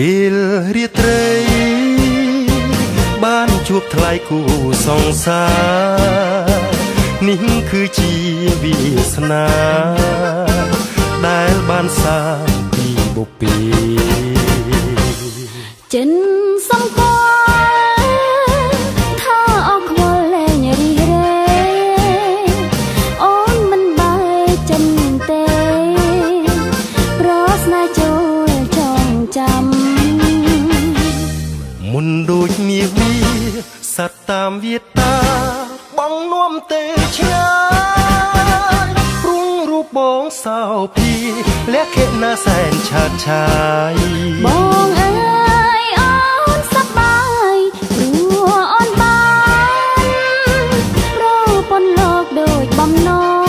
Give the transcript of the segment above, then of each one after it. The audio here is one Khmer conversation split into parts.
ពេលរាត្រីបានជួបថ្លៃគូសង្សារនេះគឺជាវាសនាដែលបានសាងពីបុព្វេចិនសំគាល់ថាអកខ្វល់លែងរីរេអូនមិនបែកចិនទេប្រស្នាចូលចងចាំមុនដូចមាវីសត្វតាមវាតាបងនាំទេឆ្ងាយព្រុងរូបបងសោភីលក្ខណៈសែនឆើតឆាយបងអើយអូនសប្បាយព្រោះអូនបានប្រពន្ធលោកដូចបំណង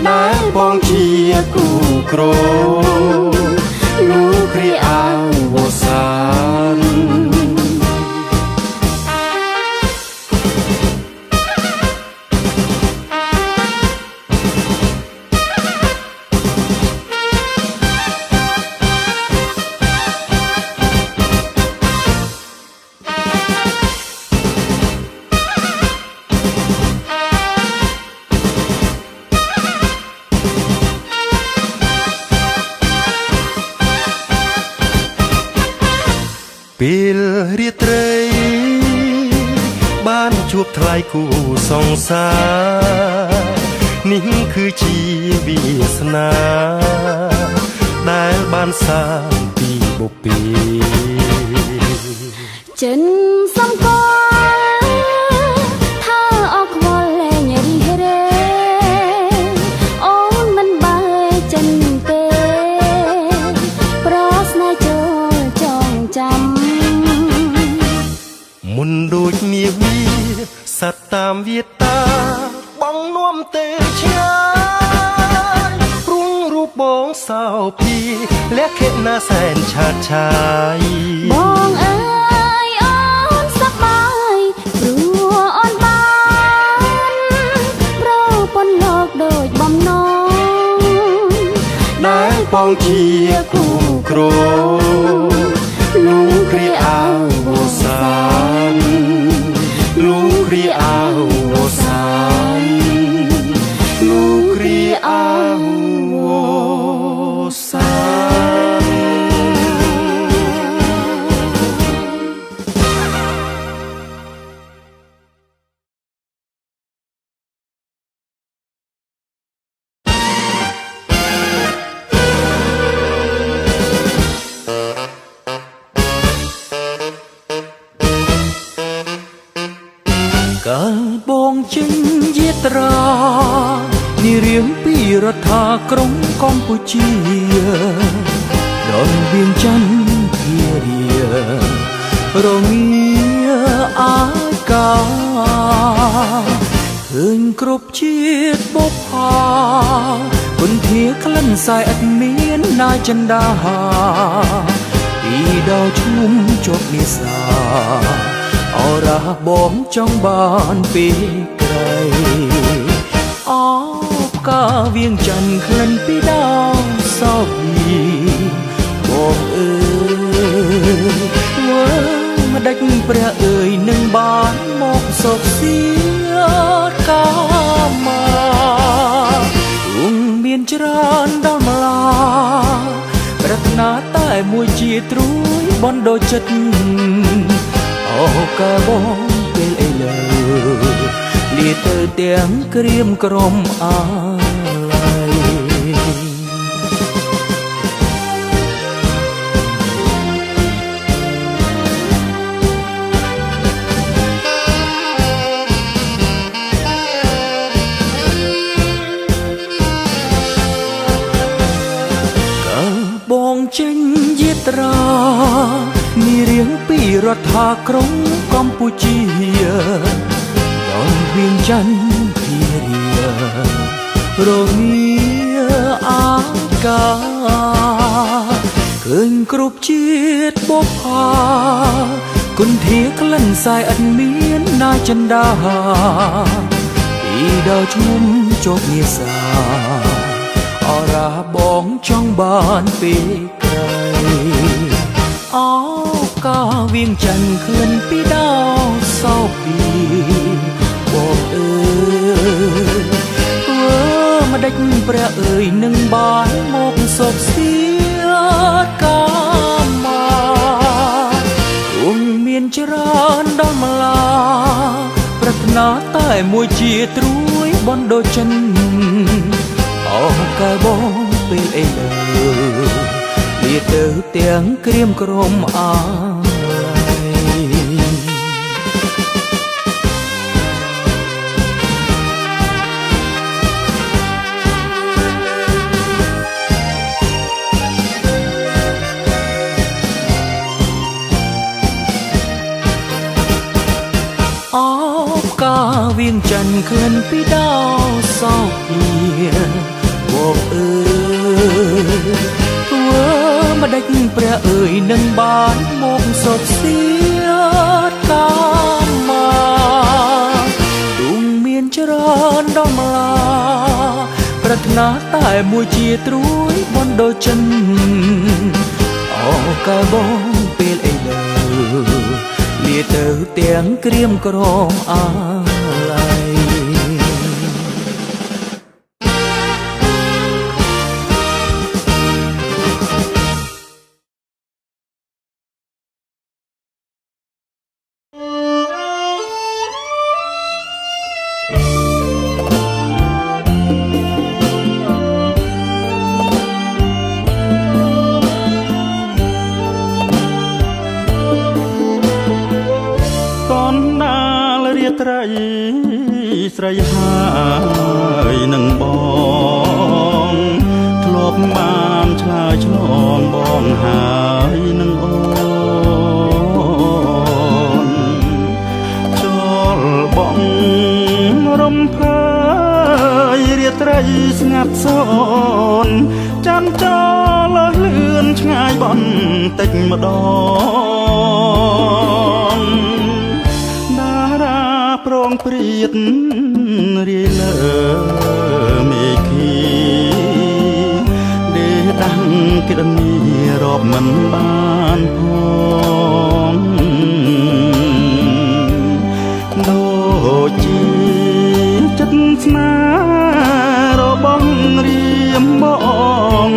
ដែលបងជាគូក្រលោកគ្រាអវសានពេលរាត្រីបានជួបថ្លៃគូសង្សារនេះគឺជាវាសនាដែលបានសាងពីបុព្វេចិនសំគាល់ថាអកខ្វល់លែងរីរេអូនមិនបែកចិនទេប្រស្នាចូលចងចាំមុនដូចមាវីសត្វតាមវាតាបងនាំទេឆ្ងាយព្រុងរូបបងសោភីលក្ខណៈសែនឆើតឆាយបងអើយអូនសប្បាយព្រោះអូនបានប្រពន្ធលោកដូចបំណងដែលបងជាគូក្រលោកគ្រាអវសានលោកគ្រាអវសានលោកគ្រាអវសានកាលបងចេញយាត្រានារៀងពីរដ្ឋាក្រុងកម្ពុជាដល់វៀងច័ន្ទភារារងាអាកាឃើញគ្រប់ជាតិបុប្ផាគុនធាក្លិនសាយឥតមានណាចិន្តាពីដល់ឈុំជប់នេសាអរះបងចង់បានពីក្រៃអបកាវៀងច័ន្ទក្លិនពីដងសោភីបងអើយវើម្ដេចព្រះអើយនឹងបានមកសុខសៀកាមារួមមានច្រើនដល់ម្លាប្រាថ្នាតែមួយជាត្រួយបនដូចចិត្តអូកាបងពេលឥឡូវលាទៅទាំងក្រៀមក្រំអាឡ័យកាលបងចេញយាត្រានារៀងពីរដ្ឋាក្រុងកម្ពុជាដល់វៀងច័ន្ទភារារងាអាកាឃើញគ្រប់ជាតិបុប្ផាគុនធាក្លិនសាយឥតមានណាចិន្តាពីដល់ឈុំជប់នេសាអរះបងចង់បានពីក្រៃ កាវៀងច័ន្ទក្លិនពីដោសោពីបងអើយម្ដេចព្រះអើយនឹងបានមកសុខសៀតកាមាអូនមានច្រើនដល់ម្លាប្រាថ្នាតែមួយជាត្រួយបណ្ដោចិនអោកែបងពេលអីលើលាទៅទាំងក្រៀមក្រំអាអោកាវៀងច័ន្ទក្លិនពីដោសោពីបងអើយម្ដេចព្រះអើយនឹងបានមកសុខសៀតកាមាទូងមានច្រើនដល់ម្លាប្រាថ្នាតែមួយជាត្រួយបណ្ដោចិនអោកែបងពេលអីលើលាទៅទាំងក្រៀមក្រំអាឡ័យត្រីស្រីហើយនឹងបងធ្លាប់បានឆ្លើយឆ្លងបងហើយនឹងអូនចូលបងរំភើយរាត្រីស្ងាត់សូនចាំចោលលឿនឆ្ងាយបន្តិចម្ដងប្រងព្រៀតរាយលើមេឃីដេដាំងគិតនីរាប់មិនបានផងដូចជាចិត្តស្នេហ៍របស់រៀមបង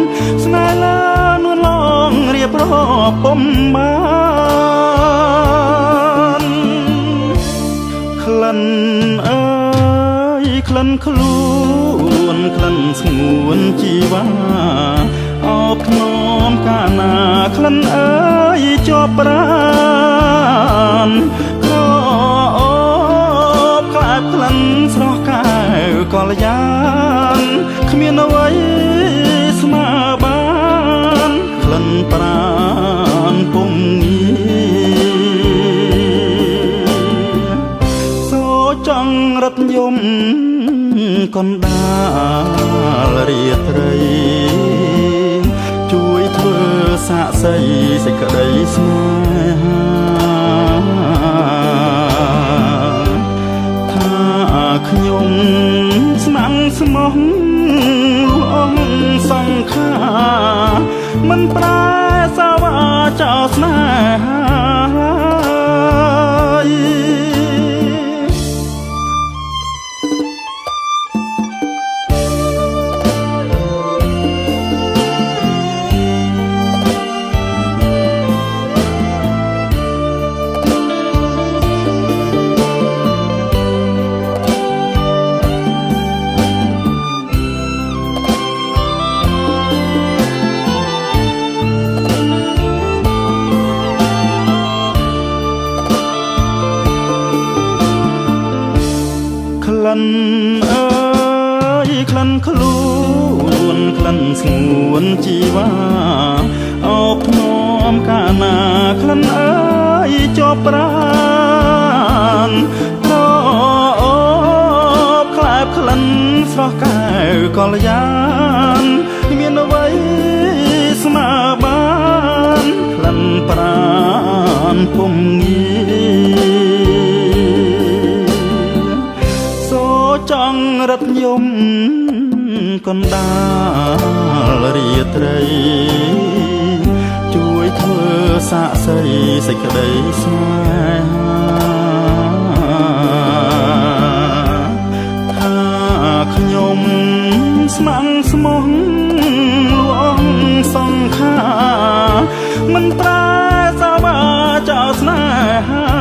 ស្នេហ៍ឡានួនឡងរៀបរាប់ពុំបានក្លិនអើយក្លិនខ្លួនក្លិនស្ងួនជីវ៉ាអោបធ្នមកាលណាក្លិនអើយជាប់ប្រានក្រអូបក្លែបក្លិនស្រស់កែវកល្យានគ្មានអ្វីស្មើបានក្លិនប្រានពុំងាចង់រត់យំកណ្ដាលរាត្រីជួយធ្វើសាក្សីសេចក្តីស្នេហាថាខ្ញុំស្មាំងស្មោះលួងអង្គសង្ខាមិនប្រែសាវាចោលស្នេហាក្លិនអើយក្លិនខ្លួនក្លិនស្ងួនជីវ៉ាអោបធ្នមកាលណាក្លិនអើយជាប់ប្រានក្រអូបក្លែបក្លិនស្រស់កែវកល្យានគ្មានអ្វីស្មើបានក្លិនប្រានពុំងាចង់រត់យំកណ្ដាលរាត្រីជួយធ្វើ សាកសីសេចក្តីស្នេហាថាខ្ញុំស្ម័គ្រស្មោះលួងសង្ខាមិនប្រែសាបាចោលស្នេហា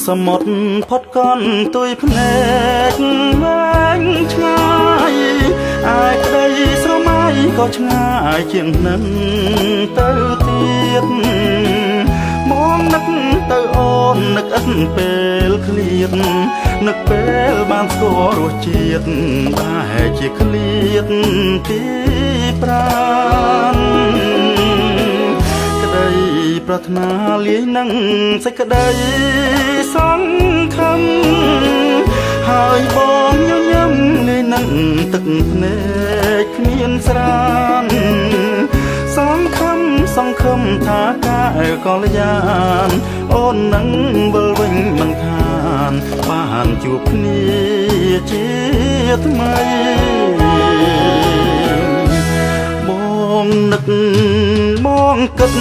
សមុទ្រផុតកន់ទុយភ្នែកវែងឆ្ងាយអាយក្តីស្រមៃក៏ឆ្ងាយជាងនឹងទៅទៀតមកនឹកទៅអូននឹកឥតពេលឃ្លៀតនឹកពេលបានស្គាល់រសជាតិបែរជាឃ្លៀតទីប្រាណប្រាថ្នាលាយនឹងសេចក្តីសង្ឃឹមហើយបងញញឹមលាយនឹងទឹកភ្នែកគ្មានស្រានសង្ឃឹមថាកាយកល្យានអូននឹងវិលវិញមិនខានបានជួបគ្នាជាថ្មីបងនឹកបងគិត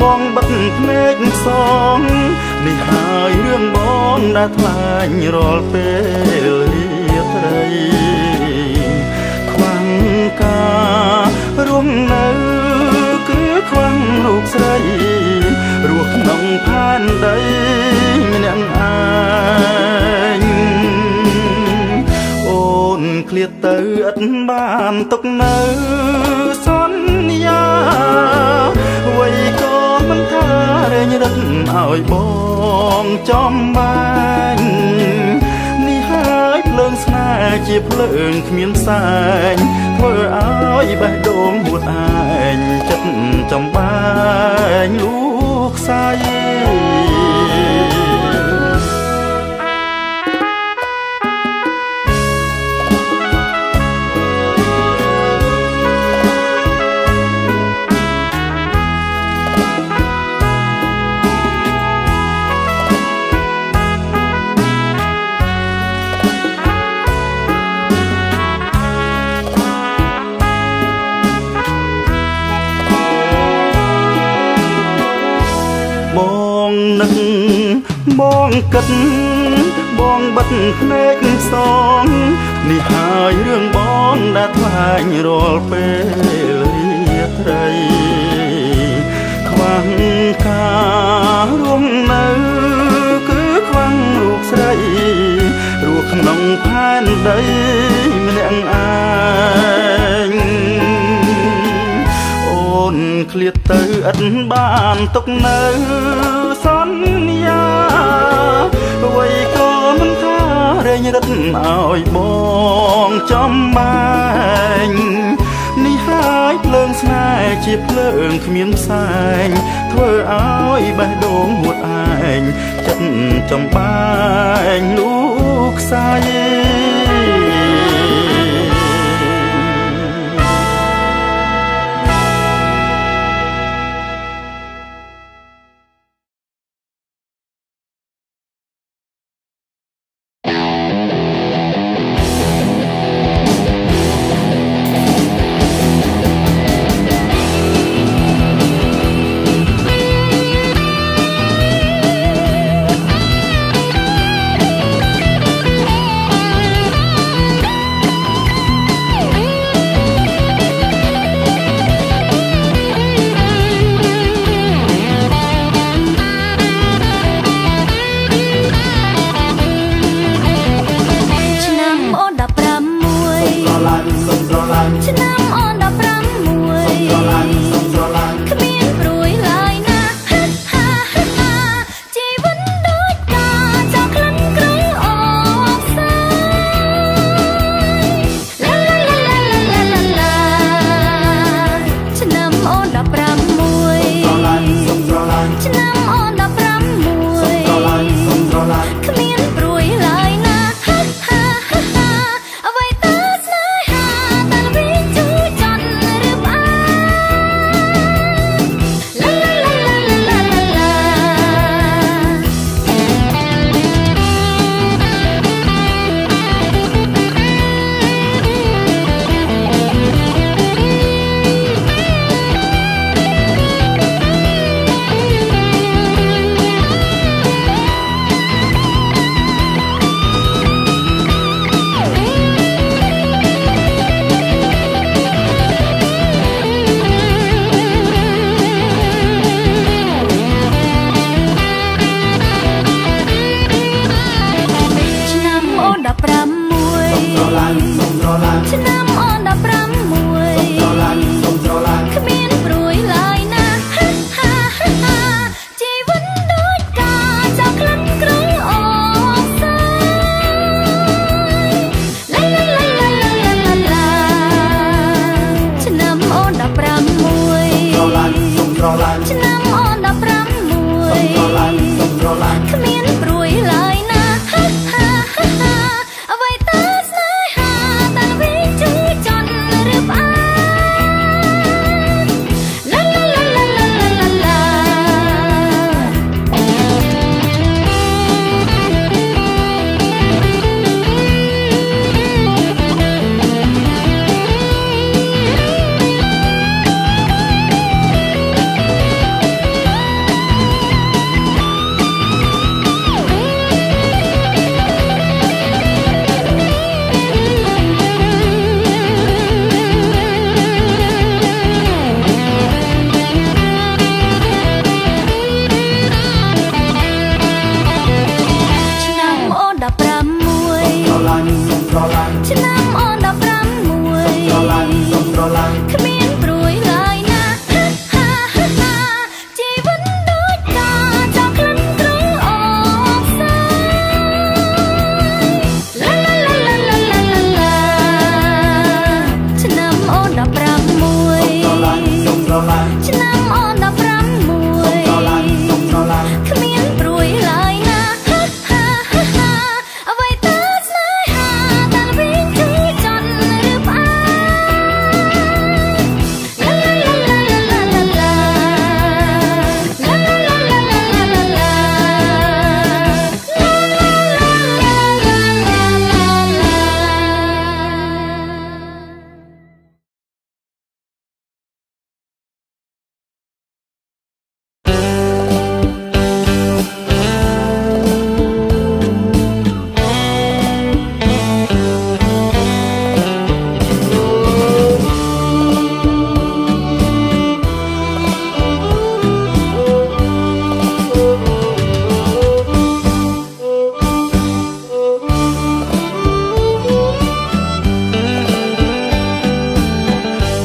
បងបិទភ្នែកសង នេះហើយរឿងបងដែលថ្លាញ់រាល់ពេលលាត្រីខ្វាំងការរួមនៅគឺខ្វាំងរូបស្រីរស់ក្នុងផែនដីម្នាក់ឯងអូនឃ្លាតទៅឥតបានទុកនៅសន្យាអ្វីក៏មិនថារែងរឹតឲ្យបងចំបាញ់នេះហើយភ្លើងស្នេហ៍ជាភ្លើងគ្មានផ្សែងធ្វើឲ្យបេះដូងហួតឯងចិត្តចំបាញ់លោកខ្សែនឹកបងគិតបងបិទភ្នែកសងនេះហើយរឿងបងដែលថ្លាញ់រាល់ពេលរាត្រីខ្វាំងការរួមនៅគឺខ្វាំងរូបស្រីរស់ក្នុងផែនដីម្នាក់ឯងអូនឃ្លាតទៅឥតបានទុកនៅសន្យាអ្វីក៏មិនថារែងរឹតឲ្យបងចំបាញ់នេះហើយភ្លើងស្នេហ៍ជាភ្លើងគ្មានផ្សែងធ្វើឲ្យបេះដូងហួតឯងចិត្តចំបាញ់លោកខ្សែ ឡាញ់សុំស្រឡាញ់ឆ្នាំអូន15ស្រឡាញ់សុំស្រឡាញ់គ្មានព្រួយឡើយណាជីវិតដូចតាចង់ក្លិនក្រអូបសាយឡាឡាឡាឡាឡាឡាឆ្នាំអូន15សុំស្រឡាញ់ឆ្នាំអូន15ស្រឡាញ់សុំស្រឡាញ់គ្មានព្រួយឡើយណាអ្វីទៅស្នេហាតាំងវិញជឿចន់ឬផ្អើលឡាឡាឡាឡាឡាឡាឡាឡាឡា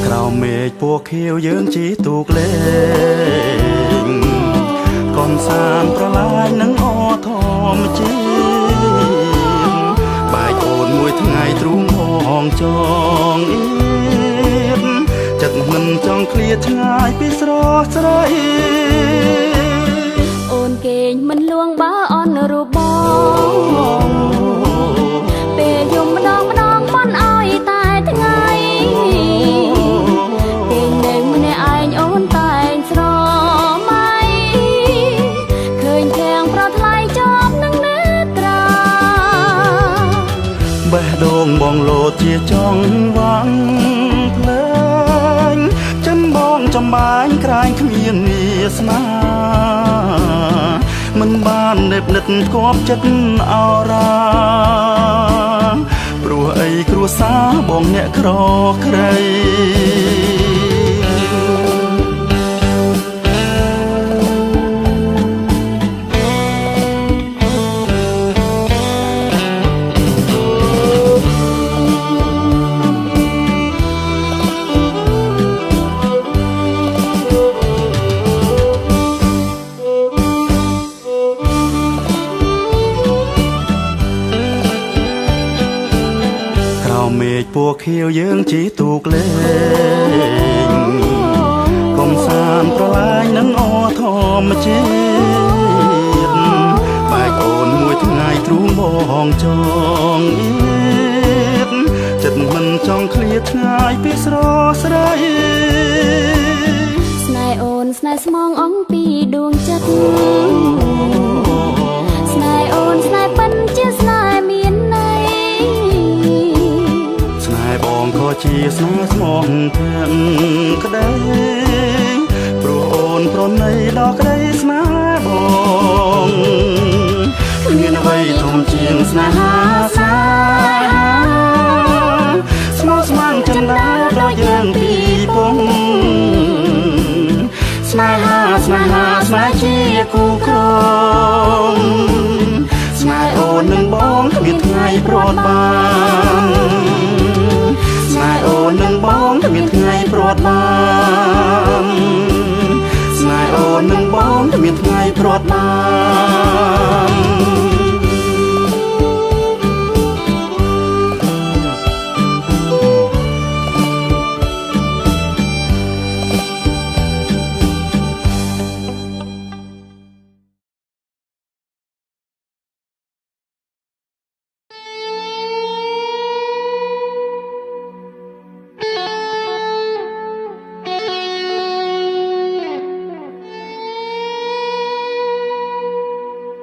ក្រោមមេឃពណ៌ខៀវយើងជិះទូកលេងកំសាន្តប្រឡាយនឹងអធម្មជាតិបែកអូនមួយថ្ងៃទ្រូងហងចងអៀតចិត្តមិនចង់ឃ្លាតឆ្ងាយពីស្រស់ស្រី អូនគេងមិនលួងបើអនរូបបងពេលយំម្ដងម្ដងមិនអោយតែថ្ងៃគេងនៅម្នាក់ឯងអូនតែងស្រមៃឃើញធាងប្រថ្លៃជាប់នឹងនេត្រា បេះដូងបងលោតជាចង់វាំងភ្លើងចំបងចំបាញ់ក្រែងគ្មានវាសនាមិនបាននឹកនិតគប់ចិត្តអរា ព្រោះអីគ្រួសារបងអ្នកក្រក្រៃ ក្រោមមេឃពណ៌ខៀវយើងជិះទូកលេងកំសាន្តប្រឡាយនឹងអធម្មជាតិបែកអូនមួយថ្ងៃទ្រូងបងចងអៀតចិត្តមិនចង់ឃ្លាតឆ្ងាយពីស្រស់ស្រី ស្នេហ៍អូនស្នេហ៍ស្មងអងពីដួងចិត្តស្នេហ៍អូនស្នេហ៍ប៉ិនជាស្នេហ៍មានន័យ ស្នេហ៍បងក៏ជាស្នេហ៍ស្មងទាំងក្តីព្រោះអូនប្រណីដល់ក្តីស្នេហ៍បងគ្មានអ្វីធំជាងស្នេហាស្នេហាស្មោះស្ម័គ្រចិនដាដល់យើងពីពងស្នេហាស្នេហាស្នេហ៍ជាគូក្រងស្នេហ៍អូននឹងបងគ្មានថ្ងៃព្រាត់បានស្នេហ៍អូននឹងបងគ្មានថ្ងៃព្រាត់បានស្នេហ៍អូននឹងបងគ្មានថ្ងៃព្រាត់បាន អ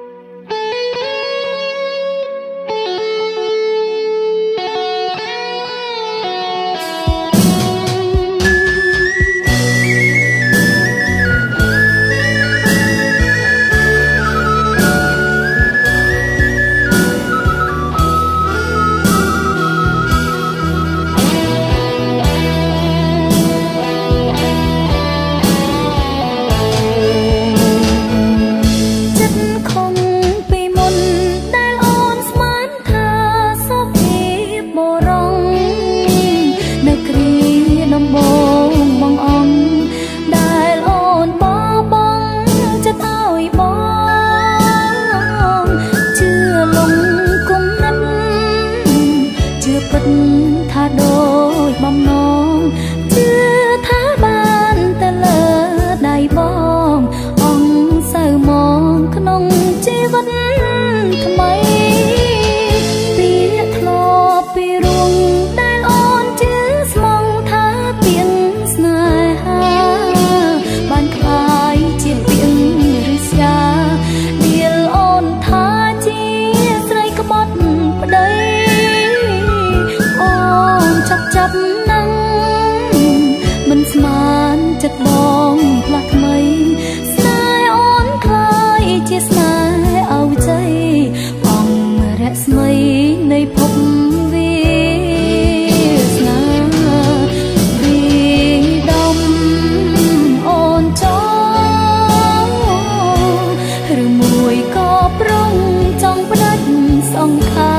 ដូចបំណងជឿថាបានតែលើដៃបងអង្គសៅមកក្នុងជីវិតថ្មីពីធ្លាប់ពីរួងដែលអូនជឿស្មងថាទៀងស្នេហាបានខ្លាយជាទៀងរិស្យាដៀលអូនថាជាស្រីក្បត់ប្តីអូនចាប់ណាំងមិនស្មានចិត្តបងផ្លាស់ថ្មីស្នេហ៍អូនខ្លាយជាស្នេហ៍អោជ័យបងរស្មីនៃភពវាស្នារីដំអូនចង់ឬមួយក៏ប្រុងចង់ផ្ដាច់សង្ខា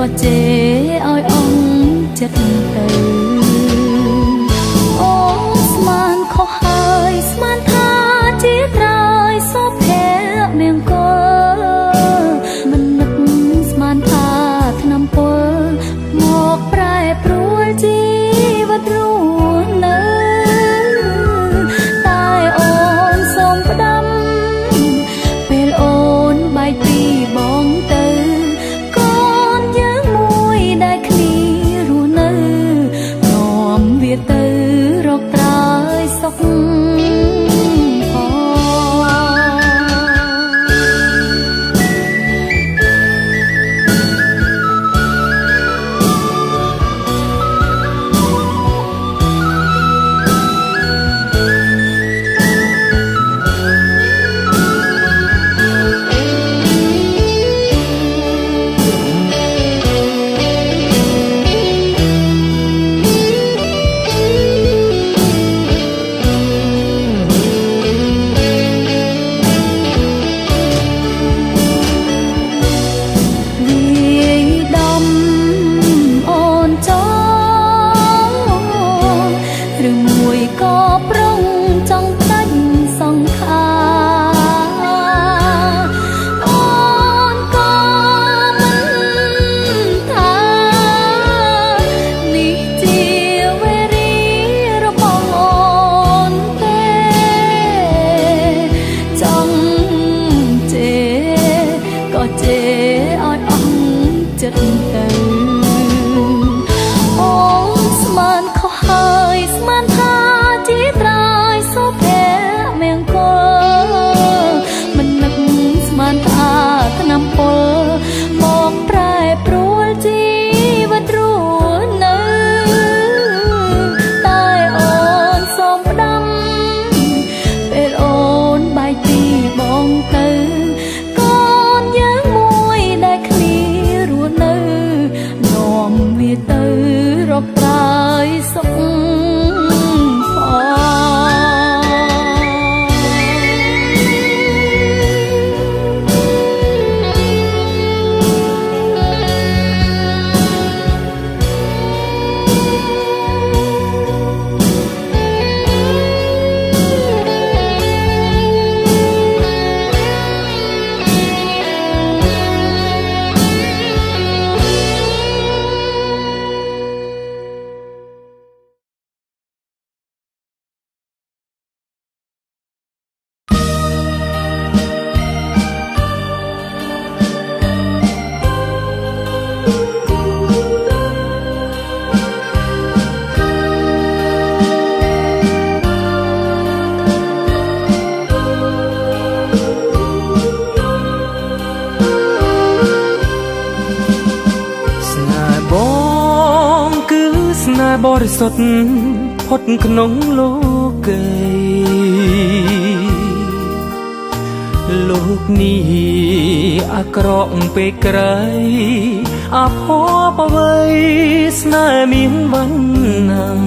រជេរឲ្យអង្គចិត្តទៅអូស្មានខុសហើយស្មានថាជាត្រើយសុភ័ក្រមង្គលមិននឹកស្មានថាថ្នាំពលមកប្រែប្រួលជីវិតរស់នៅតែអូនសូមផ្ដាំពេលអូនបែកពីបងទៅទៅរកត្រើយសុខក៏ប្រុងចង់ផ្ដាច់សង្ខារអូនក៏មិនថានេះជាវេរីរបស់អូនទេចង់ជេរក៏ជេរឲ្យអង្គចិត្តទៅអូនស្មានខុសហើយស្មានថាជាត្រើយសុភ័ក្រមង្គលមិននឹកស្មានថាថ្នាំពលមកប្រែប្រួលជីវិតរស់នៅតែអូនសូមផ្ដាំពេលអូនបែកពីបងទៅកូនយើងមួយដែលគ្នារស់នៅនាំវាទៅរកត្រើយសុខបរិសុទ្ធផុតក្នុងលោកីលោកនេះអាក្រក់ពេកក្រៃអភ័ព្វអ្វីស្នេហ៍មានបណ្ណាំ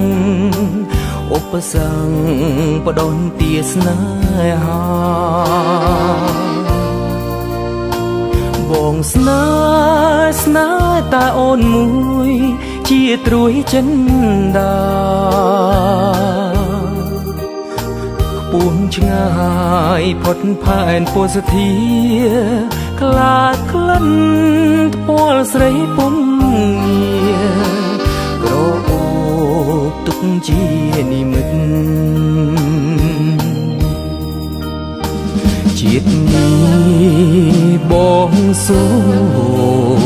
ឧបសង្ឃបដន្ទាស្នេហា បងស្នេហ៍តាអូនមួយជាត្រួយចិនដាខ្ពស់ឆ្ងាយផុតផែនពោសធាខ្លាចក្លិនថ្ពាល់ស្រីពុំងារក្រអូបទុកជានិមិត្តជាតិនេះបងសូម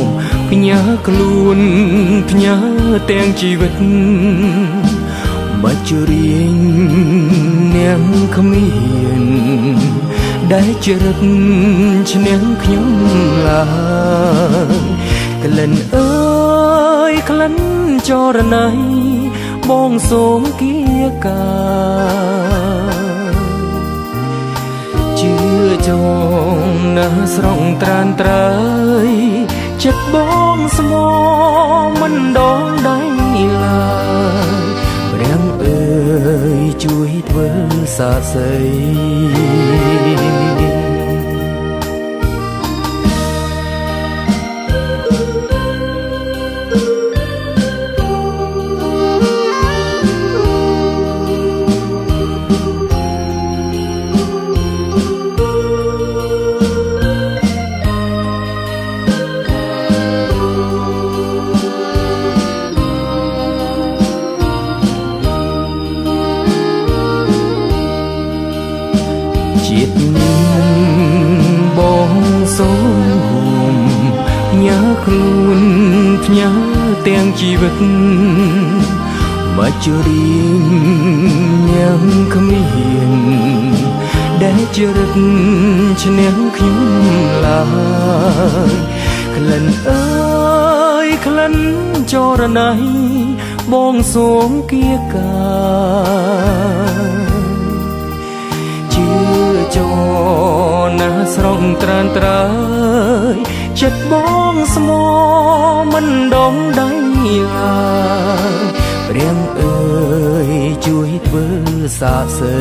ផ្ញើខ្លួនផ្ញើទាំងជីវិតមកជរៀងនាងគ្មានដែលជ្រិតឈ្នះខ្ញុំឡើយក្លិនអើយក្លិនចរណៃបងសូមគៀកាជឿចងណាស់ស្រងត្រានត្រើយចិត្តបងស្មោមិនដងដៃឡើយព្រះអើយជួយធ្វើសាក្សីជាតិនេះបងសូមផ្ញើខ្លួនផ្ញើទាំងជីវិតមកជរៀងញ៉ាំគ្មានដែលជ្រិតឈ្នះខ្ញុំឡើយក្លិនអើយក្លិនចរណៃបងសូមគៀកាចណាស់ស្រងត្រានត្រើយចិត្តបងស្មោមិនដងដៃឡើយព្រះអើយជួយធ្វើសាក្សី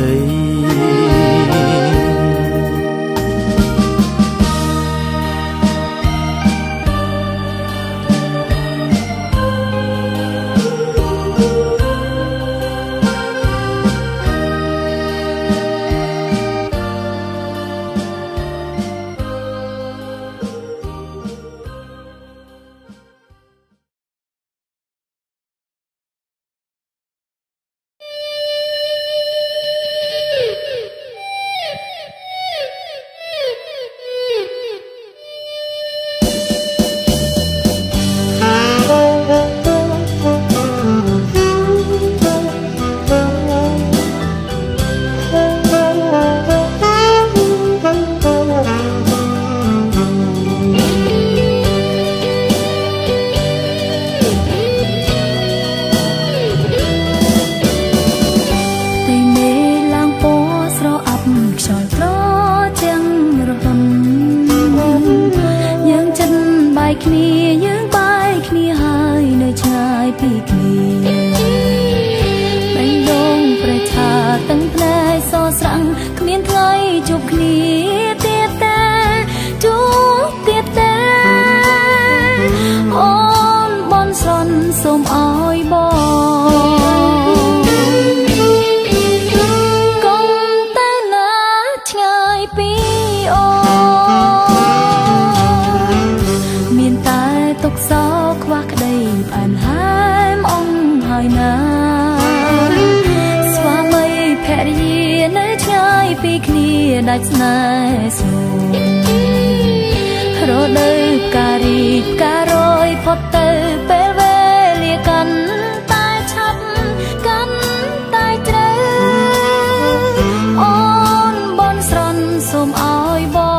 គ្នាយើងបាយគ្នាហើយនៅឆ្ងាយពីគ្នាបែងដងប្រឆាទាំងផ្នែកសស្រាំងគ្មានថ្ងៃជួបគ្នាទៀតតែជួបទៀតតែអូនបនស្រន់សូមអោយបងកុំទៅណាឆ្ងាយពីអូទុកសោខ្វះក្តីផ្អែមហើមអងហើយណាស្វាមីភរិយានៅឆ្ងាយពីគ្នាដាច់ស្នេហ៍ស្នូរដូវផ្ការីកផ្ការយផុតទៅពេលវេលាកាន់តែឆាប់កាន់តែជ្រៅអូនបនស្រន់សូមអោយបងក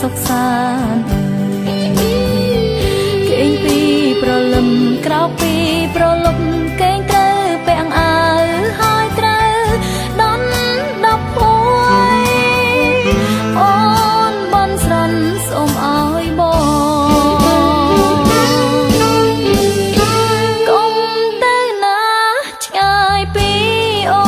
សុខសាន្តគេងពីប្រលឹមក្រោកពីប្រលប់គេងត្រូវពាក់អាវហើយត្រូវដន់10ពួយអូនបនស្រន់សូមឲ្យបងកុំទៅណាឆ្ងាយពីអូ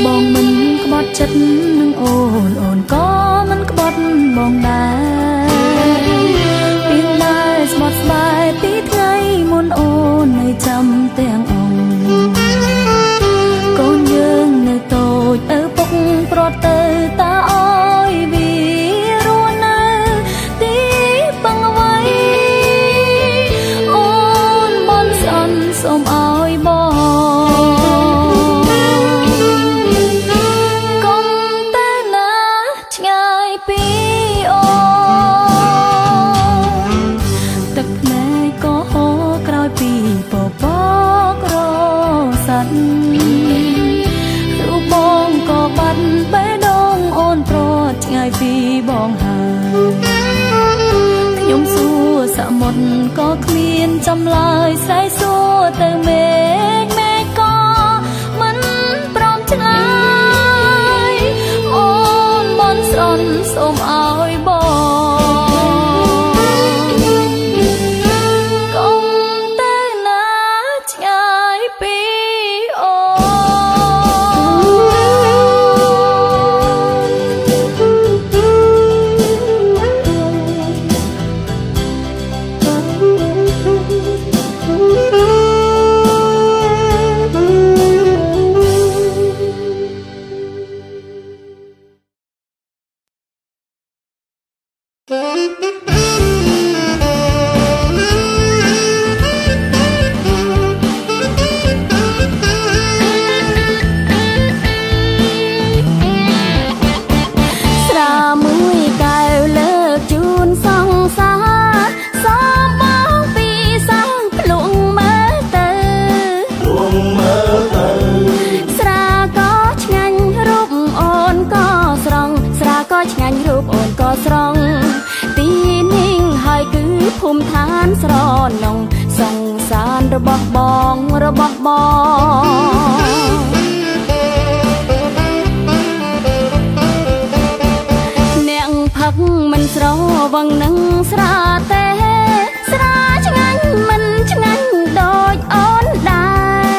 បងមិនក្បត់ចិត្តនឹងអូនអូនក៏មិនក្បត់បងដែរពីដែរស្បត់ស្បាយពីថ្ងៃមុនអូននៅចាំទាំងអង្គកូនយើងនៅតូចឪពុកប្រត់ទៅតាអើយវារស់នៅទីបឹងអ្វីអូនបនស្អន់សូមឲ្យបងកុំទៅណាឆ្ងាយពីអូទឹកភ្នែកក៏ហូរក្រោយពីពពករសាត់រូបបងក៏បាត់បេះដូងអូនប្រត់ឆ្ងាយពីបងហើយខ្ញុំសួរសមុទ្រក៏គ្មានចំឡើយស្រែកសួរទៅមេឃមេឃក៏មិនព្រមឆ្លើយអូនបនស្រន់សូមឲ្យបងកុំទៅណាឆ្ងាយពីអូស្រាមួយកែវលើកជូនសង្សារសំបងពីសាំងភ្លុងមើលទៅស្រាក៏ឆ្ងាញ់រូបអូនក៏ស្រង់ស្រាក៏ឆ្ងាញ់រូបអូនក៏ស្រង់ទីនេះហើយគឺភូមិឋានស្រនងសង្សាររបស់បងអ្នកផឹកមិនស្រវឹងនឹងស្រាទេស្រាឆ្ងាញ់មិនឆ្ងាញ់ដូចអូនដែរ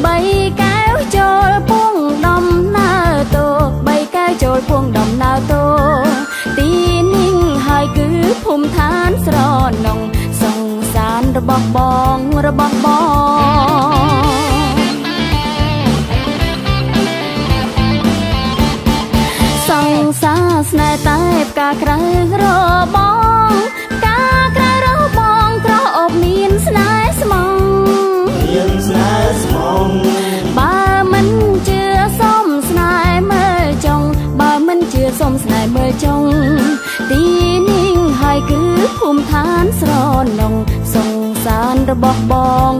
បីកែវចូលពួងដំណើរតូបីកែវចូលពួងដំណើរតូទីនេះហើយគឺភូមិឋានស្រនងសង្សាររបស់បងសង្សារស្នេហ៍តែផ្កាក្រៅរបងផ្កាក្រៅរបងក្រអូបមានស្នេហ៍ស្មងបើមិនជឿសុំស្នេហ៍មើលចុងបើមិនជឿសុំស្នេហ៍មើលចុងទីនេះហើយគឺភូមិឋានស្រនងសង្សាររបស់បង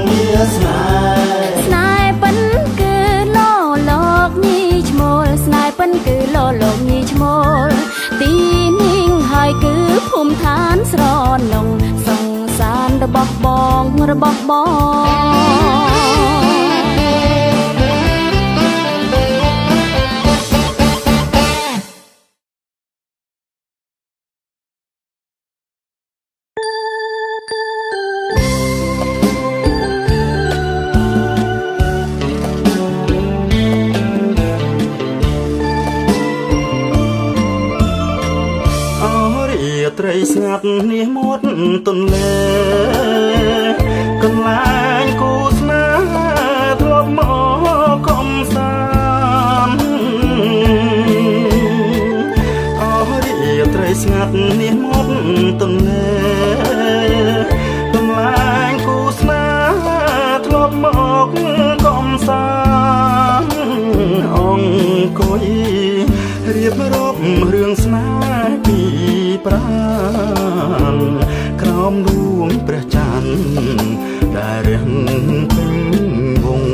មាស្នេហ៍ស្នេហ៍ប៉ិនគឺលោលោកញីឈ្មោលស្នេហ៍ប៉ិនគឺលោលោកញីឈ្មោលទីនេះហើយគឺភូមិឋានស្រនងសង្សានរបស់បងរបស់បងត្រីស្ងាត់នេះមាត់ទន្លេកន្លែងគូស្នេហ៍ធ្លាប់មកកំសាន្តអររាត្រីស្ងាត់នេះមាត់ទន្លេកន្លែងគូស្នេហ៍ធ្លាប់មកកំសាន្តអង្គុយរៀបរាប់រឿងស្នេហ៍ពីប្រាណក្រោមដួងព្រះច័ន្ទដែលរះពេញវង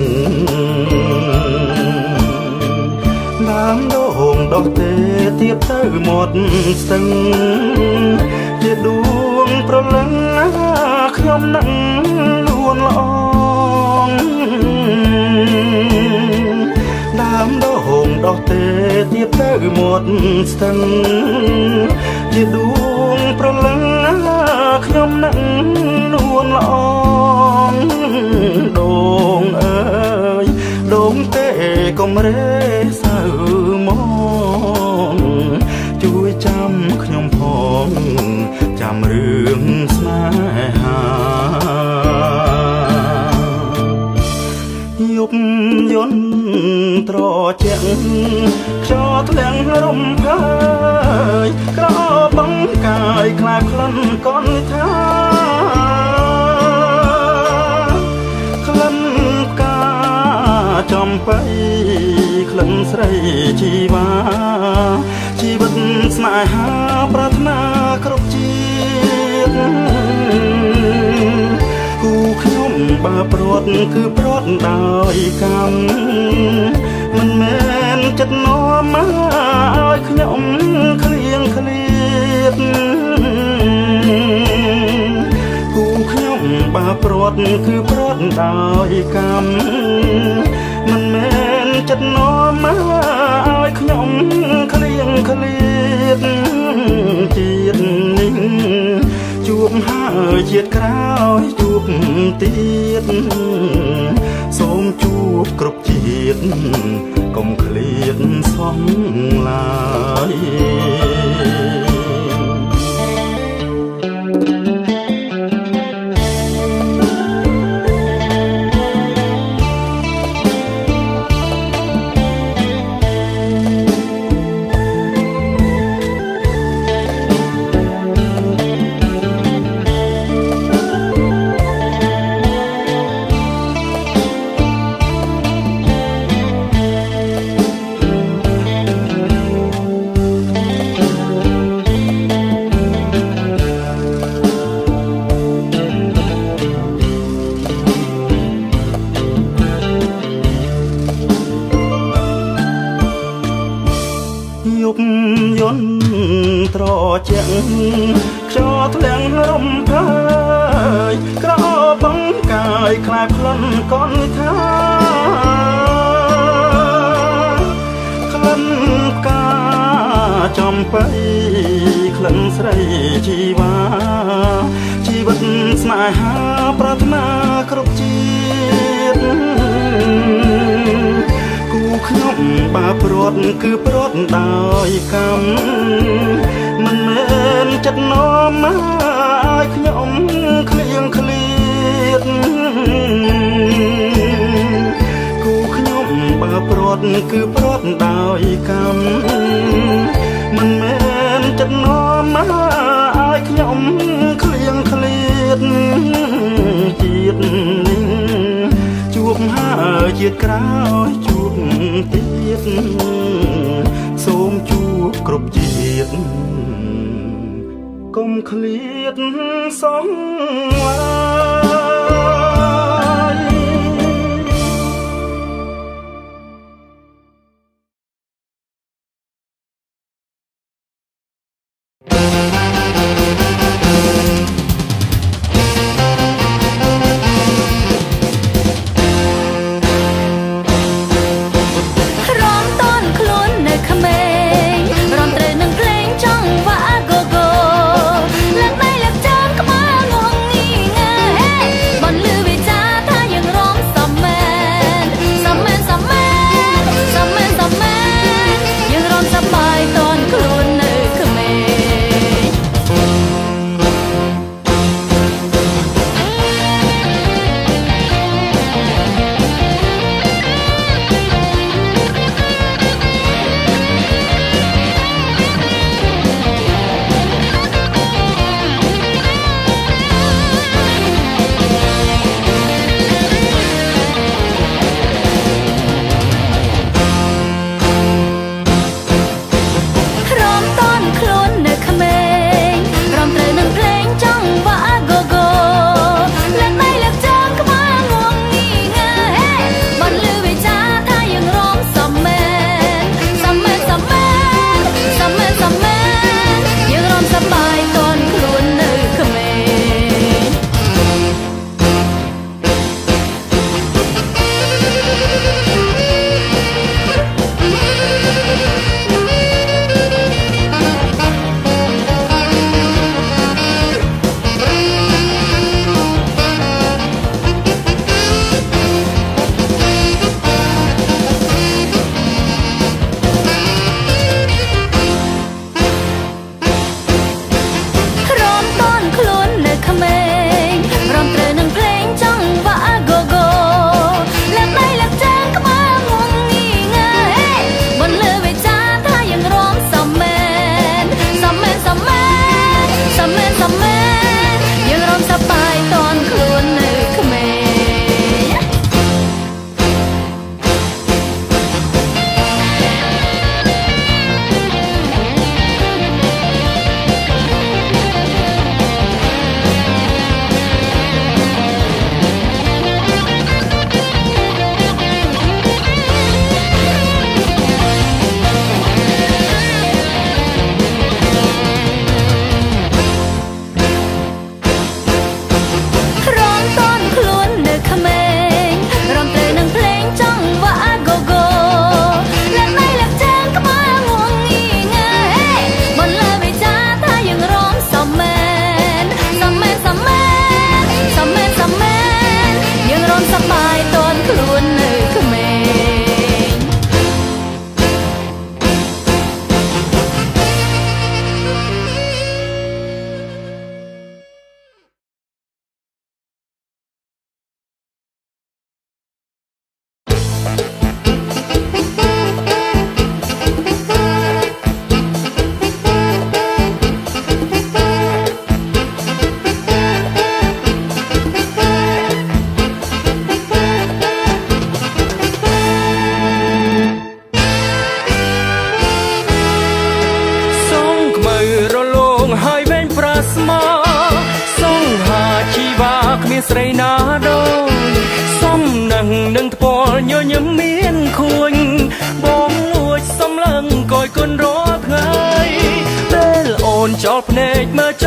ដើមដងដុះទេទៀបទៅមាត់ស្ទឹងជាដួងប្រលឹងខ្ញុំនឹងលួនល្អងដើមដងដុះទេទៀបទៅមាត់ស្ទឹងជាដួងប្រលឹងខ្ញុំនឹងលួនល្អងដងអើយដងទេកុំរេសើមកជួយចាំខ្ញុំផងចាំរឿងស្នេហាយប់យន់ត្រជាក់ខ្យល់ធ្លាំងរំភើយក្របងកាយខ្លាក្លិនកនថាក្លិនផ្កាចំបៃក្លិនស្រីជីវ៉ាជីវិតស្នេហាប្រាថ្នាគ្រប់ជាតិគូខ្ញុំបើព្រាត់គឺព្រាត់ដោយកម្មមិនមែនចិត្តនាំមកឲ្យខ្ញុំឃ្លៀងឃ្លាតគូខ្ញុំបើព្រាត់គឺព្រាត់ដោយកម្មមិនមែនចិត្តនាំមកឲ្យខ្ញុំឃ្លៀងឃ្លាតជាតិនេះជួបហើយជាតិក្រោយជួបទៀតសូមជួបគ្រប់ជាតិកុំឃ្លាតសោះឡើយយប់យន់ត្រជាក់ខ្យល់ធ្លាំងរំភើយក្របងកាយខ្លាក្លិនកនថាក្លិនផ្កាចំបៃក្លិនស្រីជីវ៉ាជីវិតស្នេហាប្រាថ្នាគ្រប់ជាតិគូខ្ញុំបើព្រាត់គឺព្រាត់ដោយកម្មមិនមែនចិត្តនាំមកឲ្យខ្ញុំឃ្លៀងឃ្លាតគូខ្ញុំបើព្រាត់គឺព្រាត់ដោយកម្មមិនមែនចិត្តនាំមកឲ្យខ្ញុំឃ្លៀងឃ្លាតជាតិនេះជួបហើយជាតិក្រោយជួបទៀតសូមជួបគ្រប់ជាតិកុំឃ្លាតសោះឡើយ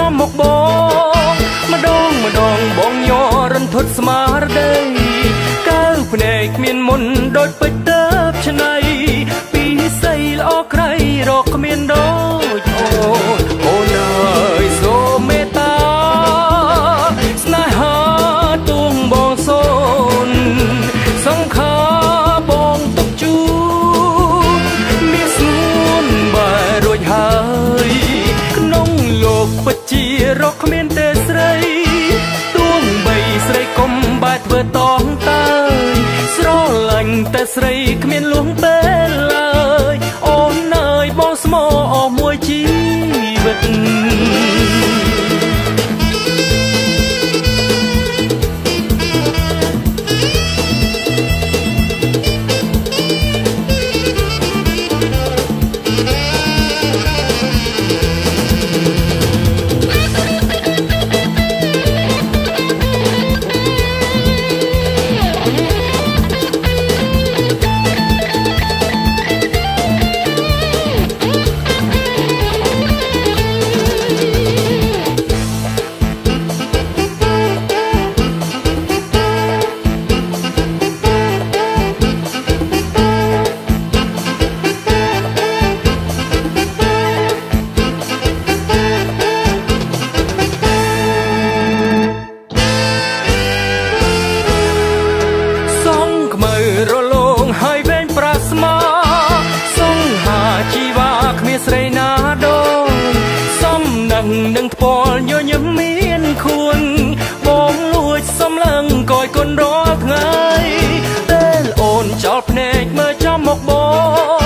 ចំមកបងម្ដងបងញ័ររន្ធត់ស្មារតីកើភ្នែកគ្មានមុនដូចពេជ្រទៅឆ្នៃពីស័យល្អក្រៃរកគ្មានដូចអូនអើយសូមមេត្តាស្នេហាទួងបងសូនសង្ខាបងទុកជូនមានស្ងួនបែររួចហើយក្នុងលោកពិតជារកគ្មានទេស្រីទួងបីស្រីកុំបែរធ្វើតងតើយស្រឡាញ់តែស្រីគ្មានលួងពេលឡើយអូនអើយបងស្មោអស់មួយជីវិតនឹងថ្ពាល់ញញឹមមានខួនបងលួចសំឡឹងកយគុនរាល់ថ្ងៃពេលអូនចោលភ្នែកមើលចំមកប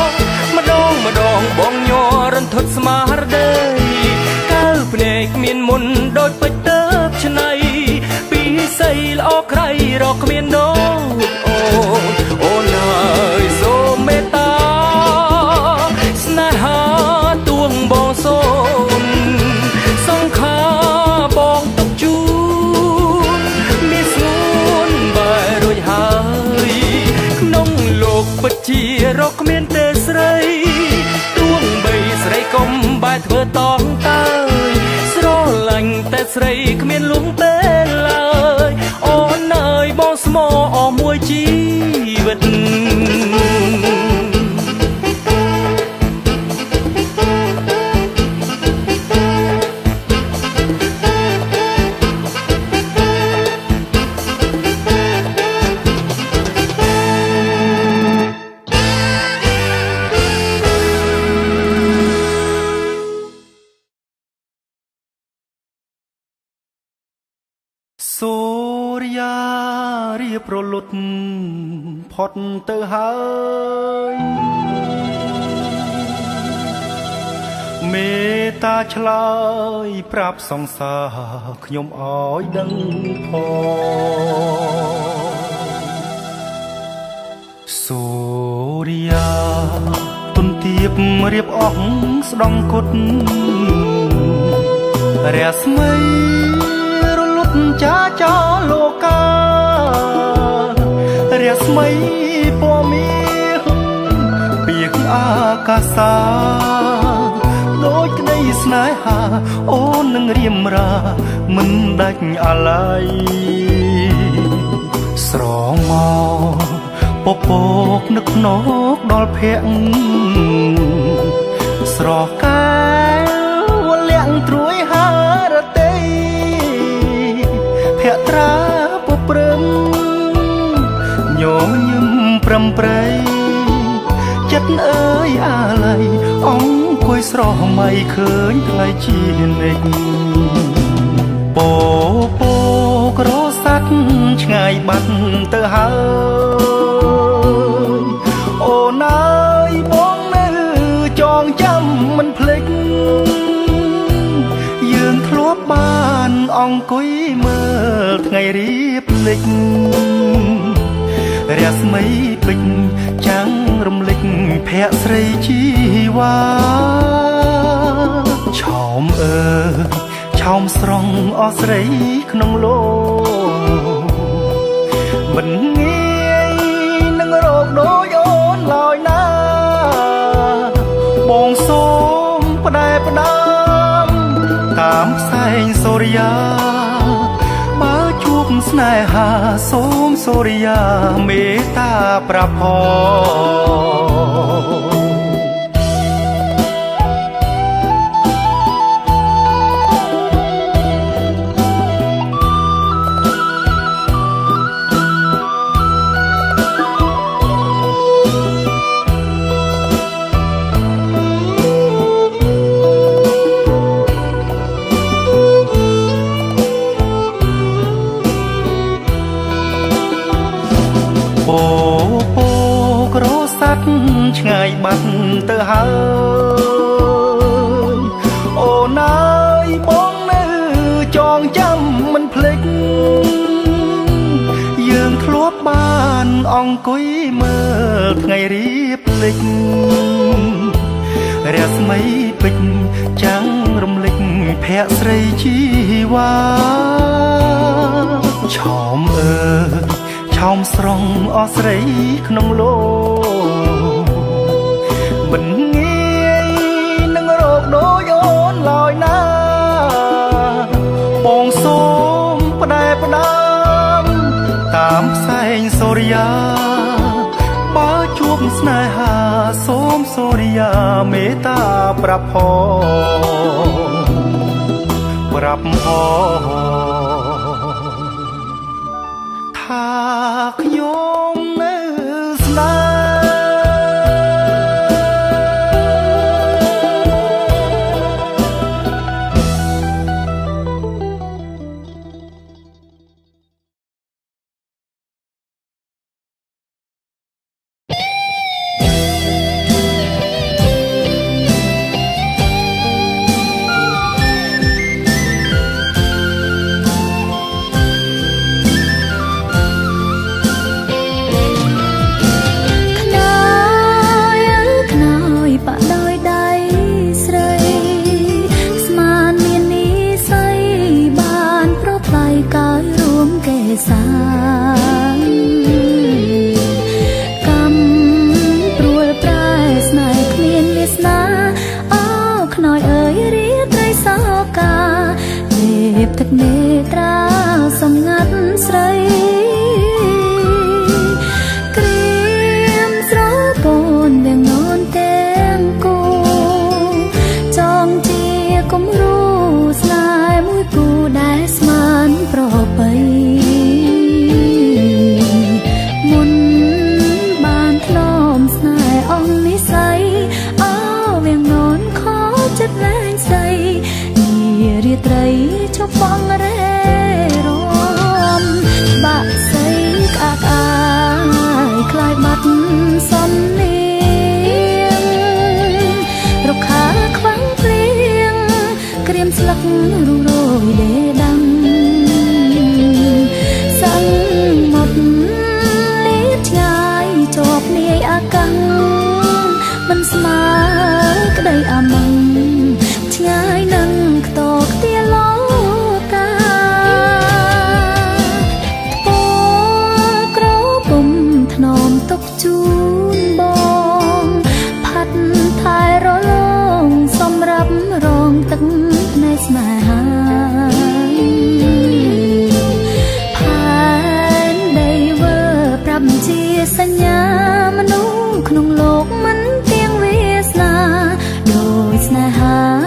ងម្ដងបងញ័ររន្ធត់ស្មារតីកើភ្នែកមានមុនដូចពេជ្រទៅឆ្នៃពីស័យល្អក្រៃរកគ្មានដូចអូនអើយសូមមេត្តាស្នេហាទួងបងសូនសង្ខាបងទុកជូនមានស្ងួនបែររួចហើយក្នុងលោកពិតជារកគ្មានទេស្រីទួងបីស្រីកុំបែរធ្វើតងតើយស្រឡាញ់តែស្រីគ្មានលួងពេលឡើយអូនអើយបងស្មោអស់មួយជីវិតសូរិយារៀបរលត់ផុតទៅហើយមេត្តាឆ្លើយប្រាប់សង្សារខ្ញុំឲ្យដឹងផងសូរិយាទុនទៀបរៀបអស់ស្ដង់គុតរស្មីចាចោលោការស្មីពណ៌មាសពីកអាកាសាដូចក្តីស្នេហាអូននឹងរៀមរាមិនដាច់អាឡ័យស្រងមកពពកនឹកភ្នកដល់ភ័ក្រស្រកែវលាក់ត្រួយហារតីភក្ត្រាពុព្រឹមញញឹមប្រំប្រៃចិត្តអើយអាឡ័យអង្គុយស្រស់មៃឃើញថ្លៃជានិច្ចពោក្រស័ក្តិឆ្ងាយបាត់ទៅហើយអូនអើយបងនៅចងចាំមិនភ្លេចយើងធ្លាប់បានអង្គុយមើលថ្ងៃរៀបលិចរស្មីពេញចាំងរំលេចភ័ក្រស្រីជីវ៉ាឆោមអើយឆោមស្រង់អស់ស្រីក្នុងលោកមិនងាយនឹងរកដូចអូនឡើយណាបងសូមផ្ដែផ្ដាំតាមខ្សែ សូមសូរិយាមេត្តាប្រផឆ្ងាយបាត់ទៅហើយអូនអើយបងនៅចងចាំមិនភ្លេចយើងធ្លាប់បានអង្គុយមើលថ្ងៃរៀបលិចរស្មីពេជ្រចាំងរំលេចភ័ក្រស្រីជីវ៉ាឆោមអើយឆោមស្រងអស់ស្រីក្នុងលោកមិនងាយនឹងរកដូចអូនឡើយណាបងសូមផ្ដែផ្ដាំតាមផ្សែងសូរិយាបើជួបស្នេហាសូមសូរិយាមេត្តាប្រាប់ផងថាខ្ញុំនៅស្នេហ៍ទឹកនេត្រាសម្ងាត់ស្រីក្រៀមស្រពូនវាងនន់ទាំងគូចងជាគំរូស្នេហ៍មួយគូដែលស្មានប្របីមុនបានធ្នមស្នេហ៍អស់និស័យអើវាងនន់ខោចិត្តលែងស្ដីរាត្រីជប់បងរេរំបាក់សៃក្អាកអាយខ្លាយបាត់សំនៀងរុក្ខាខ្វាំងភ្លៀងក្រៀមស្លឹករុំរយដេដាំសាំងមុតលាតឆ្ងាយជាប់នាយអាកាំងមិនស្មើក្តីអាម៉ាំងឆ្ងាយនឹងខ្ទរខ្ទាឡកាពក្រពុំធ្នមទុកជូនបងផាត់ថែរលងសម្រាប់រងទឹកនៃស្នេហាផែនដីវើប្រាប់ជាសញ្ញាមនុស្សក្នុងលោកមិនទៀងវាសនាដោយស្នេហា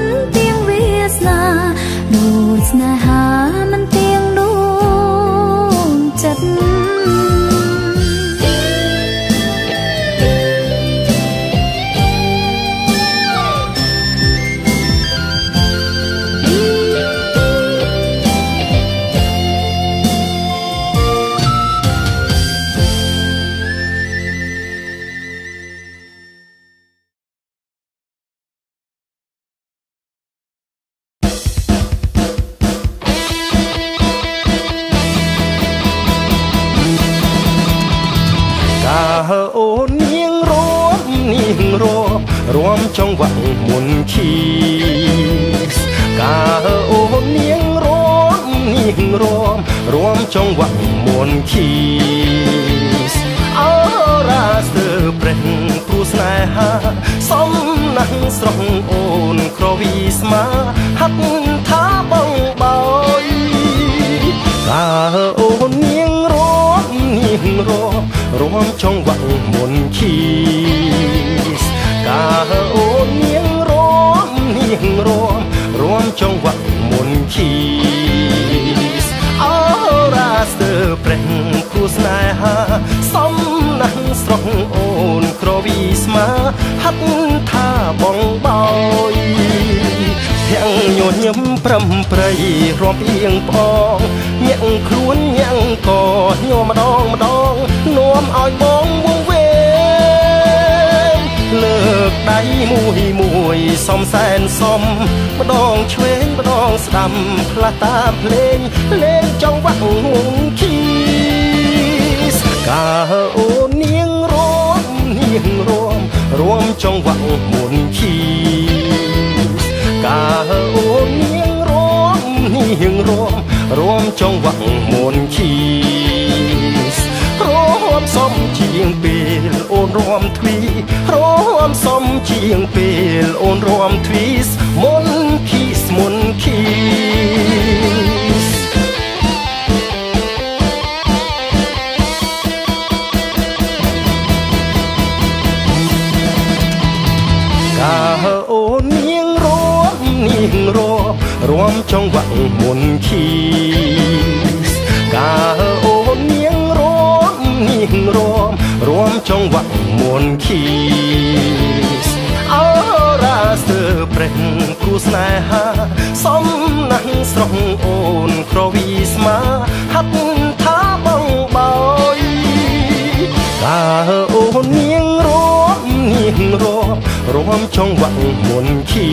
មិនទៀងវាសនាដូចស្នេហាមិនទៀងដួងចិត្តអូននាងរួមចង្វាក់មុនឈីកាអូននាងរួមចង្វាក់មុនឈីអរ៉ាស្ទើព្រះព្រោះស្នេហាសំណាស់ស្រស់អូនក្រវីស្មាហាត់ថាបងបោយកាអូននាងរួមចង្វាក់មុនឈីកាអូននាងរួមចង្វាក់មុនឈីអរ៉ាស្ទើព្រះគូស្នេហាសំណាស់ស្រស់អូនក្រវីស្មាហាត់ថាបងបោយទាំងញញឹមប្រំប្រៃរាប់អៀងផងញាក់ខ្លួនញាក់កញោមម្ដងនាំឲ្យបងវងវេលើកដៃមួយសំសែនសំម្ដងឆ្វេងម្ដងស្ដាំផ្លាស់តាមភ្លេងលេងចង្វាក់ងងឈីកាអូននាងរួមចង្វាក់មុនឈីកាអូននាងរួមចង្វាក់មុនឈីរួមសំជាងពេលអូនរួមទ្វីរួមសំជាងពេលអូនរួមទ្វីសមុនគីសកាអូននាងរួមចង្វាក់មុនឈីកាអូននាងរួមចង្វាក់មុនឈីអរ៉ាស្ទើព្រះគូស្នេហាសំណាស់ស្រស់អូនក្រវីស្មាហាត់ថាបងបោយកាអូននាងរួមចង្វាក់មុនឈី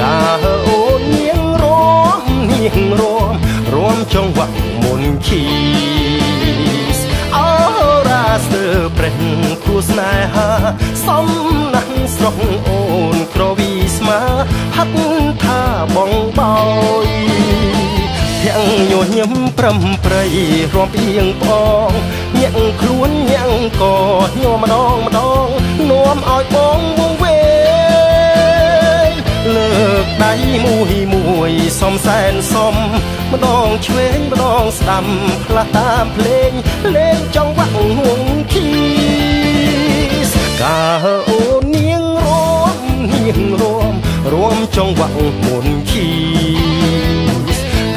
កាអូននាងរួមចង្វាក់មុនឈីអរ៉ាស្ទើព្រះគូស្នេហាសំណាស់ស្រស់អូនក្រវីស្មាហាត់ថាបងបោយទាំងញញឹមប្រំប្រៃរាប់អៀងផងញាក់ខ្លួនញាក់កញោមម្ដងនាំឲ្យបងវងវេលើកដៃមួយសំសែនសំម្ដងឆ្វេងម្ដងស្ដាំផ្លាស់តាមភ្លេងលេងចង្វាក់ងងឈីកាអូននាងរួមចង្វាក់មុនឈី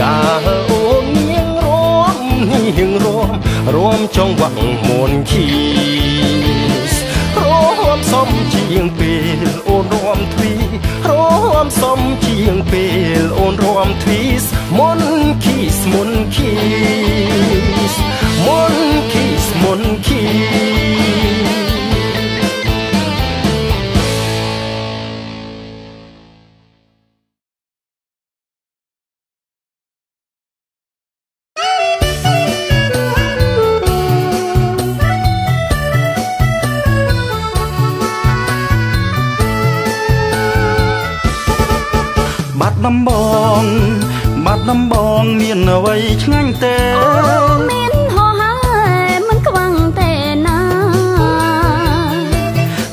កាអូននាងរួមចង្វាក់មុនឈីរួមសំជាងពេលអូនរួមទ្វីរួមសំជាងពេលអូនរួមទ្វីសមុនគីសមុនឈីបាត់ដំបងមានអ្វីឆ្ងាញ់ទេមានហោហើយមិនខ្វាំងទេណា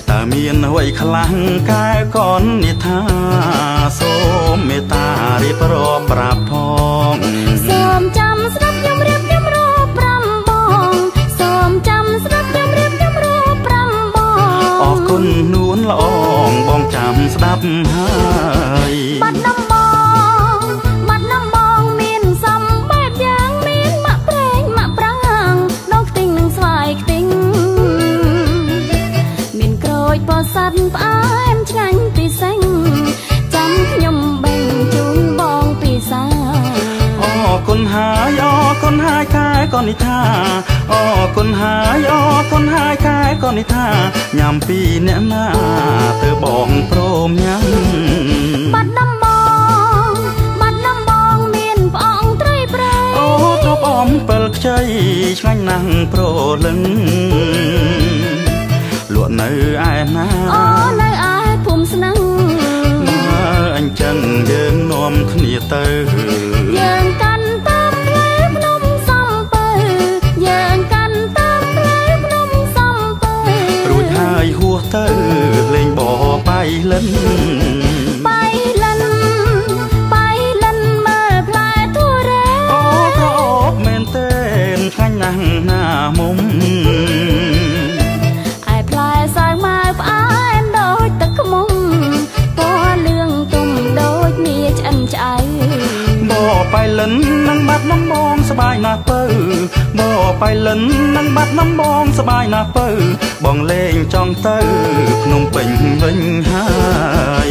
តើមានអ្វីខ្លាំងកែកននិថាសូមមេត្តារៀបរាប់ប្រាប់ផងសូមចាំស្ដាប់ខ្ញុំរៀបខ្ញុំរាប់5បងសូមចាំស្ដាប់ខ្ញុំរៀបខ្ញុំរាប់5បងអរគុណនួនល្អងបងចាំស្ដាប់ហើ យបាត់ដំបងមានសំបែបយ៉ាងមានម៉ាក់ប្រេងម៉ាក់ប្រាំងដងខ្ទិញនិងស្វាយខ្ទិញមានក្រូចពោធិ៍សាត់ផ្អែមឆ្ងាញ់ពិសេសចាំខ្ញុំបេងជូនបងពិសាអរគុណហើយអរគុណហើយខែកនិថាអរគុណហើយអរគុណហើយខែកនិថាញ៉ាំពីអ្នកណាទៅបងព្រមញ៉ាំបាត់ដំបងមានផ្អងត្រីប្រៃអូទ្រពអំពិលខ្ចីឆ្ងាញ់ណាស់ប្រលឹងលក់នៅឯណាអូនៅឯភូមិស្នឹងមើលអញ្ចឹងយើងនាំគ្នាទៅយើងកាន់តាមផ្លូវភ្នំសំពៅយើងកាន់តាមផ្លូវភ្នំសំពៅរួចហើយហួសទៅលេងបបៃលិនបៃលិនមើលផ្លែធូរ៉េអូក្រអូបមែនទេឆ្ងាញ់ណាស់ណាមុំឯផ្លែសាវម៉ាវផ្អែមដូចទឹកខ្មុំពណ៌លឿងទុំដូចមាឆ្អិនឆ្អៅបបៃលិននឹងបាត់ដំបងសបាយណាស់ពៅបបៃលិននឹងបាត់ដំបងសបាយណាស់ពៅបងលេងចង់ទៅភ្នំពេញវិញហើយ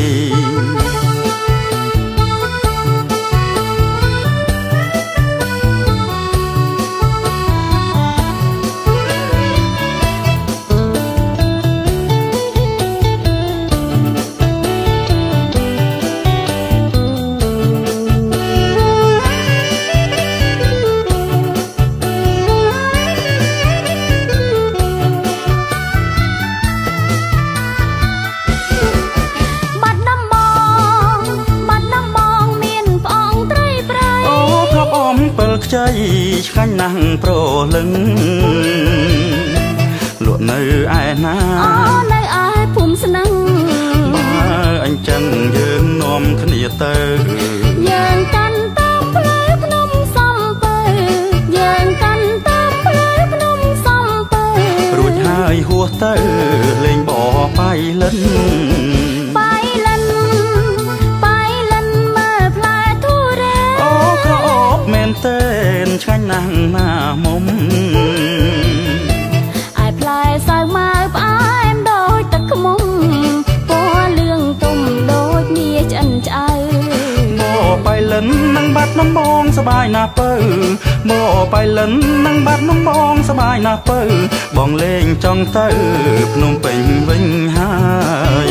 ខ្ចីឆ្ងាញ់ណាស់ប្រលឹងលក់នៅឯណាអូនៅឯភូមិស្នឹងបើអញ្ចឹងយើងនាំគ្នាទៅយើងកាន់តាមផ្លូវភ្នំសំពៅយើងកាន់តាមផ្លូវភ្នំសំពៅរួចហើយហួសទៅលេងបបៃលិនមើលផ្លែធូរ៉េអូក្រអូបមែនទេឆ្ងាញ់ណាស់ណាមុំឯផ្លែសាវម៉ាវផ្អែមដូចទឹកខ្មុំពណ៌លឿងទុំដូចមាឆ្អិនឆ្អៅបបៃលិននឹងបាត់ដំបងសបាយណាស់ពៅបបៃលិននឹងបាត់ដំបងសបាយណាស់ពៅបងលេងចង់ទៅភ្នំពេញវិញហើយ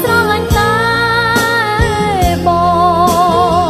ស្រឡាញ់តែបង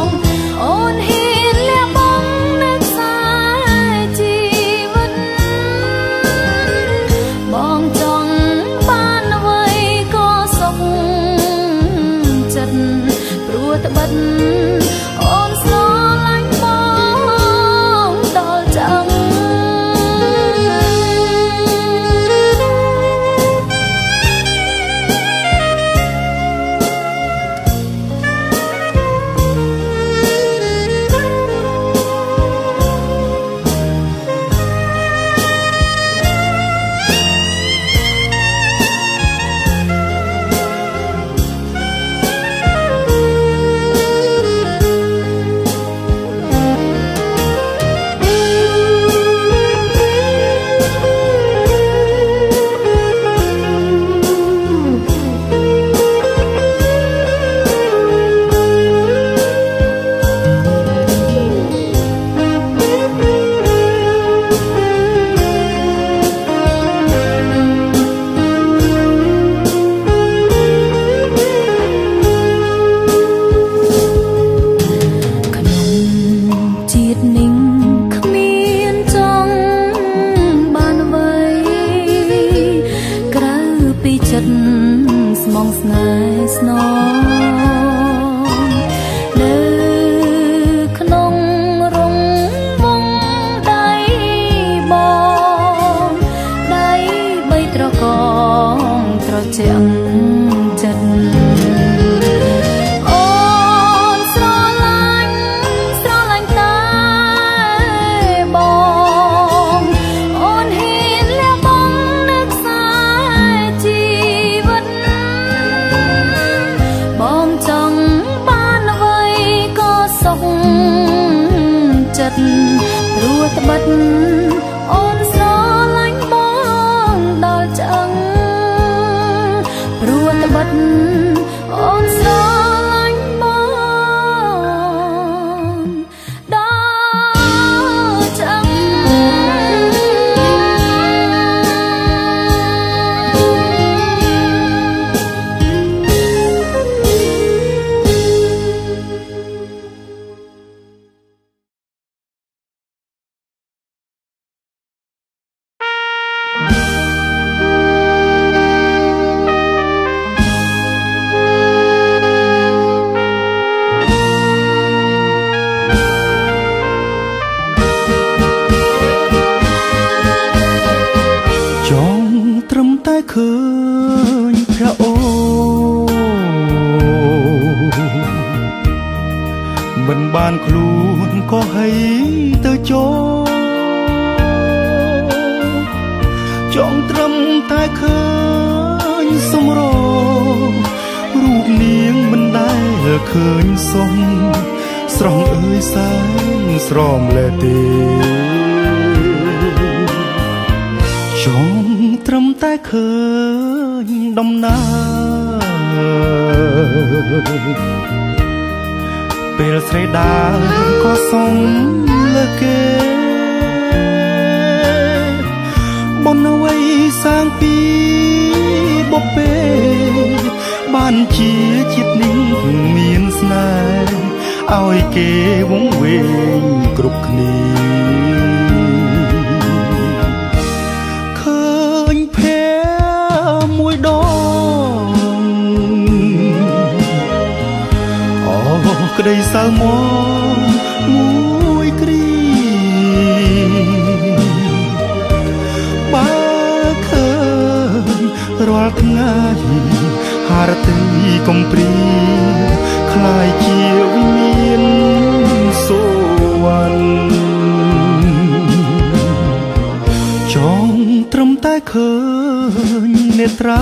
តព្រោះត្បិតអូនស្រឡាញ់បងដល់ឆ្អឹងព្រោះត្បិតអូនស្រឡាញ់បងដល់ឆ្អឹងឃើញព្រះអូមិនបានខ្លួនក៏ឲ្យទៅចូលចង់ត្រឹមតែឃើញសម្ររូបនាងមិនដែលឃើញសុំស្រស់អើយសែនស្រមលែទេចង់ត្រឹមតែឃើញដំណើរពេលស្រីដើរក៏សុំលើគេបុណ្យអ្វីសាងពីបុព្វេបានជាជាតិនេះមានស្នេហ៍ឲ្យគេវង្វេងគ្រប់គ្នាក្តីសៅមកមួយគ្រីបើឃើញរាល់ថ្ងៃហារតីកំព្រីคล้ายជាវិញ្ញាណសូវ័នចង់ត្រឹមតែឃើញនេត្រា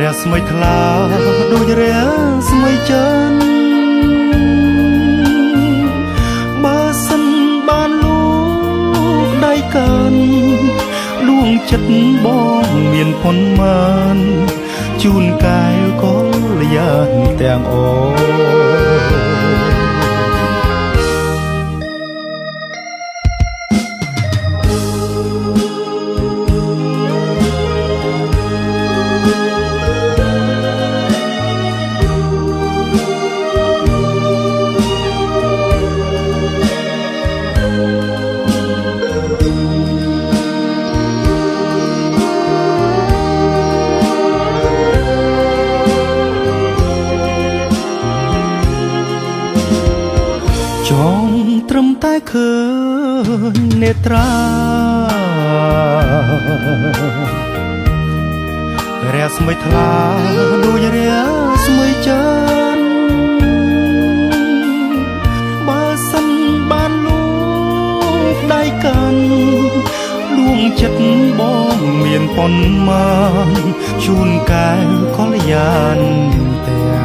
រស្មីថ្លាដូចរស្មីច័ន្ទបើសិនបានលោកដៃកាន់ដួងចិត្តបងមានប៉ុន្មានជូនកាយក៏លយានទាំងអូចង់ត្រឹមតែឃើញនេត្រារស្មីថ្លាដូចរស្មីច័ន្ទបើសិនបានលោកដៃកាន់ដួងចិត្តបងមានប៉ុន្មានជូនកែវកល្យានទាំង